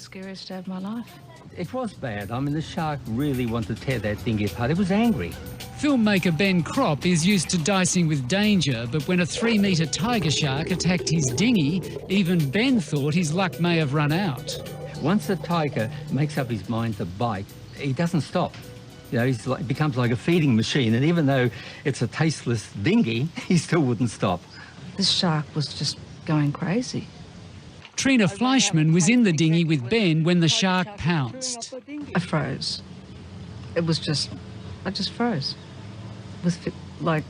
scariest day of my life. It was bad. I mean, the shark really wanted to tear that dinghy apart. It was angry. Filmmaker Ben Cropp is used to dicing with danger, but when a 3-metre tiger shark attacked his dinghy, even Ben thought his luck may have run out. Once the tiger makes up his mind to bite, he doesn't stop. You know, he becomes like a feeding machine, and even though it's a tasteless dinghy, he still wouldn't stop. This shark was just going crazy. Trina Fleischman was in the dinghy with Ben when the shark pounced. I froze. It was just, I just froze. It was like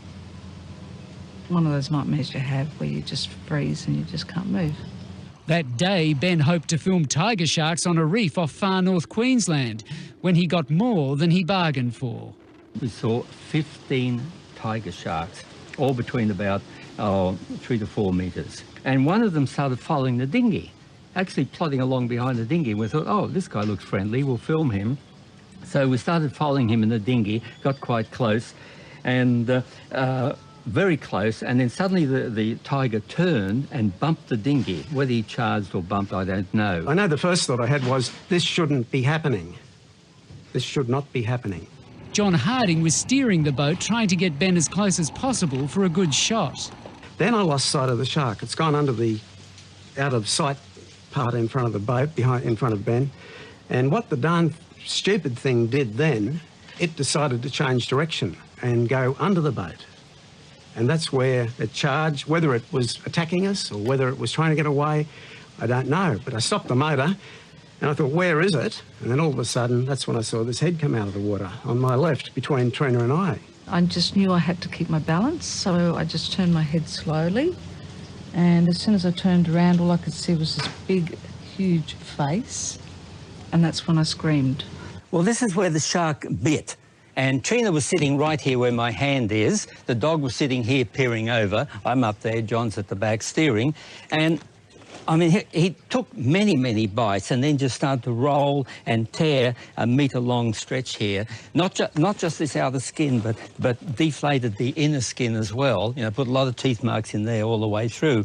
one of those nightmares you have where you just freeze and you just can't move. That day, Ben hoped to film tiger sharks on a reef off far north Queensland, when he got more than he bargained for. We saw 15 tiger sharks, all between about 3 to 4 metres. And one of them started following the dinghy, actually plodding along behind the dinghy. We thought, oh, this guy looks friendly, we'll film him. So we started following him in the dinghy, got quite close, and very close, and then suddenly the tiger turned and bumped the dinghy. Whether he charged or bumped, I don't know. I know the first thought I had was, this shouldn't be happening. This should not be happening. John Harding was steering the boat, trying to get Ben as close as possible for a good shot. Then I lost sight of the shark. It's gone under the out-of-sight part in front of the boat, in front of Ben. And what the darn stupid thing did then, it decided to change direction and go under the boat. And that's where it charged. Whether it was attacking us or whether it was trying to get away, I don't know. But I stopped the motor and I thought, where is it? And then all of a sudden, that's when I saw this head come out of the water on my left between Trina and I. I just knew I had to keep my balance, so I just turned my head slowly. And as soon as I turned around, all I could see was this big, huge face. And that's when I screamed. Well, this is where the shark bit. And Trina was sitting right here where my hand is. The dog was sitting here peering over. I'm up there, John's at the back steering. And I mean, he took many, many bites and then just started to roll and tear a metre-long stretch here. Not just this outer skin, but deflated the inner skin as well. You know, put a lot of teeth marks in there all the way through.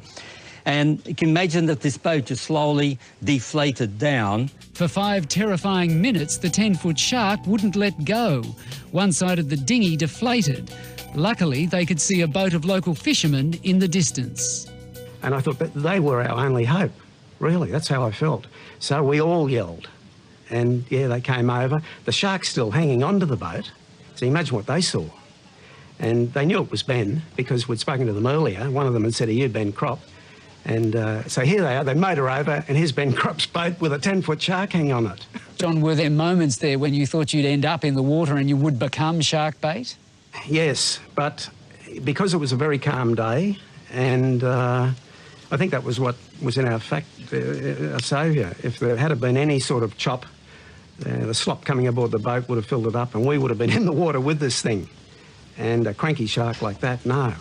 And you can imagine that this boat just slowly deflated down. For 5 terrifying minutes, the 10-foot shark wouldn't let go. One side of the dinghy deflated. Luckily, they could see a boat of local fishermen in the distance. And I thought that they were our only hope, really. That's how I felt. So we all yelled. And, yeah, they came over. The shark's still hanging onto the boat. So imagine what they saw. And they knew it was Ben because we'd spoken to them earlier. One of them had said, "Are you Ben Cropp?" And so here they are, they motor over, and here's Ben Cropp's boat with a 10-foot shark hanging on it. John, were there moments there when you thought you'd end up in the water and you would become shark bait? Yes, but because it was a very calm day, and I think that was what was in our saviour. If there had been any sort of chop, the slop coming aboard the boat would have filled it up and we would have been in the water with this thing. And a cranky shark like that, no.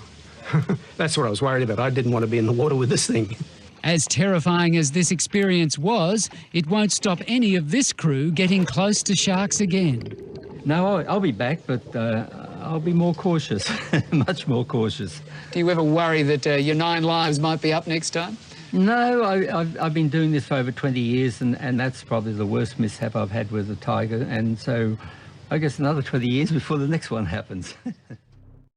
That's what I was worried about. I didn't want to be in the water with this thing. As terrifying as this experience was, it won't stop any of this crew getting close to sharks again. No, I'll be back, but I'll be more cautious, much more cautious. Do you ever worry that your 9 lives might be up next time? No, I've been doing this for over 20 years, and that's probably the worst mishap I've had with a tiger. And so I guess another 20 years before the next one happens.